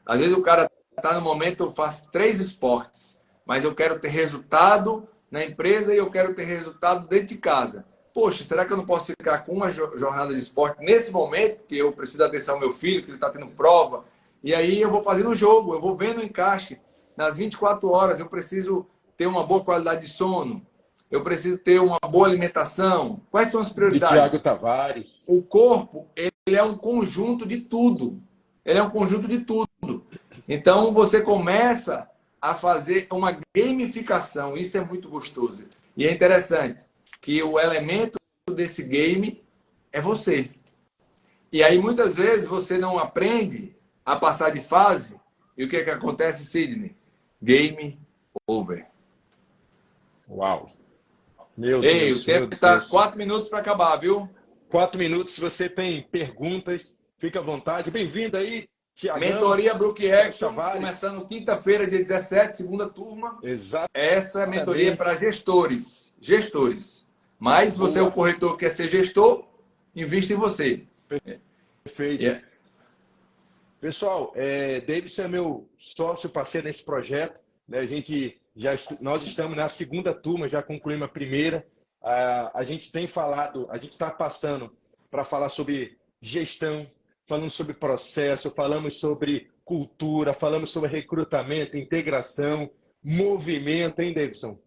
Às vezes o cara está no momento, eu faço 3 esportes, mas eu quero ter resultado na empresa e eu quero ter resultado dentro de casa. Poxa, será que eu não posso ficar com uma jornada de esporte nesse momento, que eu preciso atenção ao meu filho, que ele está tendo prova, e aí eu vou fazendo o jogo, eu vou vendo o encaixe. Nas 24 horas eu preciso ter uma boa qualidade de sono, eu preciso ter uma boa alimentação. Quais são as De prioridades? Thiago Tavares. O corpo, ele é um conjunto de tudo. Ele é um conjunto de tudo. Então, você começa a fazer uma gamificação. Isso é muito gostoso. E é interessante que o elemento desse game é você. E aí, muitas vezes, você não aprende a passar de fase. E o que é que acontece, Sidney? Game over. Uau. Meu Ei, Deus, o tempo está 4 minutos para acabar, viu? 4 minutos. Se você tem perguntas, fica à vontade. Bem-vindo aí, Tiagão. Mentoria Brook Action, Tavares. começando quinta-feira, dia 17, segunda turma. Exato. Essa mentoria é para gestores. Gestores. Mas se você é o corretor que quer ser gestor, invista em você. Perfeito. Yeah. Pessoal, Davidson é meu sócio, parceiro nesse projeto. Né? Nós estamos na segunda turma, já concluímos a primeira. A gente tem falado, a gente está passando para falar sobre gestão, falando sobre processo, falamos sobre cultura, falamos sobre recrutamento, integração, movimento, hein, Davidson?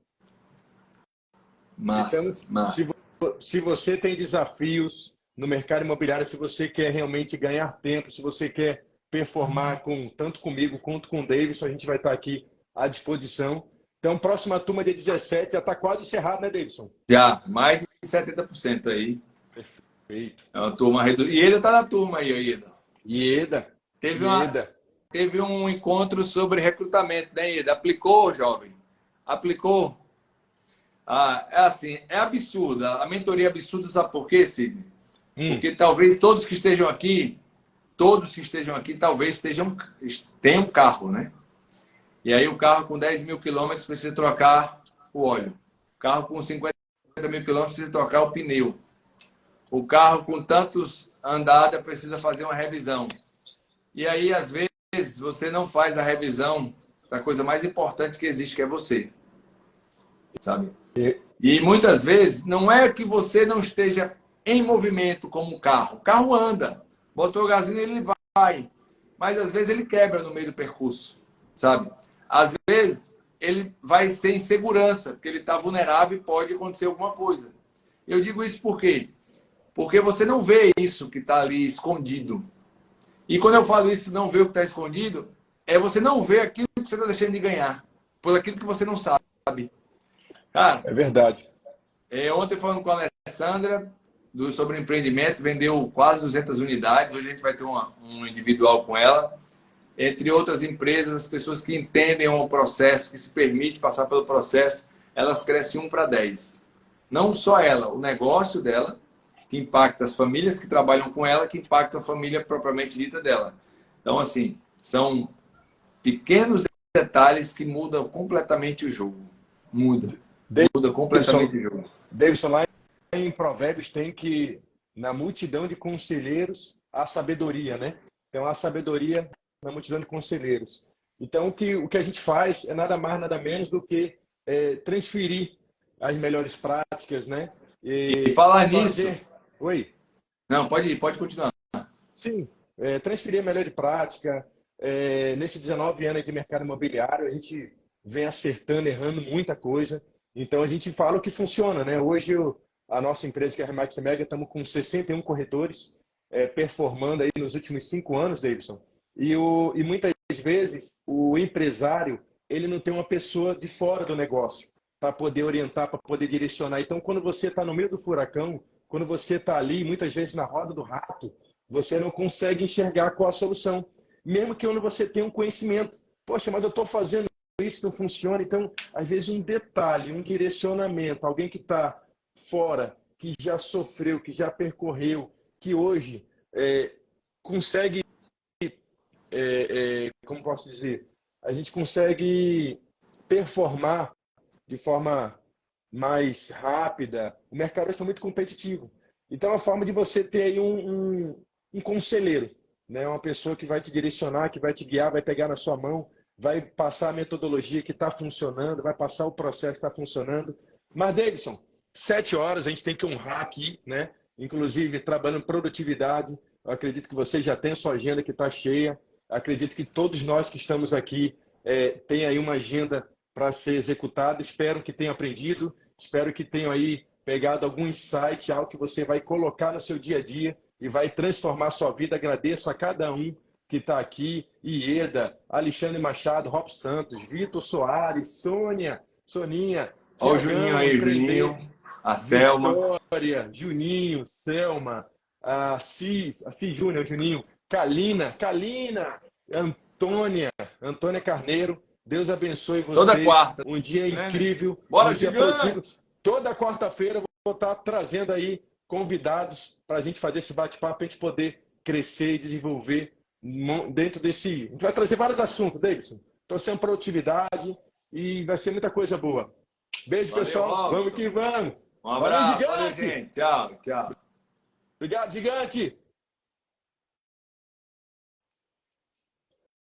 Massa, Então, massa. se você tem desafios no mercado imobiliário, se você quer realmente ganhar tempo, se você quer performar tanto comigo quanto com o Davidson, a gente vai estar aqui à disposição. Então, próxima turma dia 17 já está quase encerrado, né, Davidson? Já, mais de 70% aí. Perfeito. É uma turma reduzida. E Ieda está na turma aí, Ieda. Ieda. Teve um encontro sobre recrutamento, né, Ieda? Aplicou, jovem? Aplicou? É assim, é absurda. A mentoria é absurda, sabe por quê, Sidney? Porque talvez todos que estejam aqui, talvez tenham carro, né? E aí o carro com 10 mil quilômetros precisa trocar o óleo. O carro com 50 mil quilômetros precisa trocar o pneu. O carro com tantos andadas precisa fazer uma revisão. E aí, às vezes, você não faz a revisão da coisa mais importante que existe, que é você. Sabe? E muitas vezes, não é que você não esteja em movimento como o carro. O carro anda. Botou gasolina, ele vai. Mas, às vezes, ele quebra no meio do percurso. Sabe? Às vezes, ele vai sem segurança, porque ele está vulnerável e pode acontecer alguma coisa. Eu digo isso por quê? Porque você não vê isso que está ali escondido. E quando eu falo isso, não vê o que está escondido, você não vê aquilo que você está deixando de ganhar, por aquilo que você não sabe. Cara, é verdade. Ontem falando com a Alessandra sobre empreendimento, vendeu quase 200 unidades. Hoje a gente vai ter um individual com ela. Entre outras empresas, as pessoas que entendem o processo, que se permite passar pelo processo, elas crescem 1 para 10. Não só ela, o negócio dela, que impacta as famílias que trabalham com ela, que impacta a família propriamente dita dela. Então, assim, são pequenos detalhes que mudam completamente o jogo. Muda completamente o jogo. Davidson, lá em Provérbios tem que, na multidão de conselheiros, há sabedoria, né? Então, há sabedoria na multidão de conselheiros. Então, o que a gente faz é nada mais, nada menos do que transferir as melhores práticas, né? E falar nisso... Oi? Não, pode continuar. Sim, transferir a melhor prática. Nesses 19 anos de mercado imobiliário, a gente vem acertando, errando muita coisa. Então, a gente fala o que funciona, né? Hoje, a nossa empresa, que é a Remax Mega, estamos com 61 corretores performando aí nos últimos 5 anos, Davidson. E muitas vezes, o empresário, ele não tem uma pessoa de fora do negócio para poder orientar, para poder direcionar. Então, quando você está no meio do furacão, quando você está ali, muitas vezes na roda do rato, você não consegue enxergar qual a solução. Mesmo que quando você tem um conhecimento. Poxa, mas eu estou fazendo isso, não funciona. Então, às vezes, um detalhe, um direcionamento, alguém que está fora, que já sofreu, que já percorreu, que hoje consegue, como posso dizer, a gente consegue performar de forma mais rápida. O mercado está muito competitivo. Então, é a forma de você ter aí um conselheiro. né? Uma pessoa que vai te direcionar, que vai te guiar, vai pegar na sua mão, vai passar a metodologia que está funcionando, vai passar o processo que está funcionando. Mas, Davidson, 7 horas, a gente tem que honrar aqui, né? Inclusive, trabalhando em produtividade. Eu acredito que você já tem a sua agenda que está cheia. Acredito que todos nós que estamos aqui tem aí uma agenda para ser executada. Espero que tenham aprendido, espero que tenham aí pegado algum insight, algo que você vai colocar no seu dia a dia e vai transformar a sua vida. Agradeço a cada um que está aqui, Ieda, Alexandre Machado, Rob Santos, Vitor Soares, Sônia, Soninha, Olha o Juninho aí, Juninho, a Selma. Vitória, Juninho, Selma, Assis Júnior, Juninho, Kalina, Antônia Carneiro. Deus abençoe vocês. Toda quarta. Um dia incrível. Bora, um dia gigante! produtivo. Toda quarta-feira eu vou estar trazendo aí convidados para a gente fazer esse bate-papo, para a gente poder crescer e desenvolver dentro desse... A gente vai trazer vários assuntos, Davidson. Torcendo produtividade e vai ser muita coisa boa. Beijo, valeu, pessoal. Robson. Vamos que vamos. Um abraço. Valeu, gigante. Valeu, gente. Tchau, tchau. Obrigado, gigante.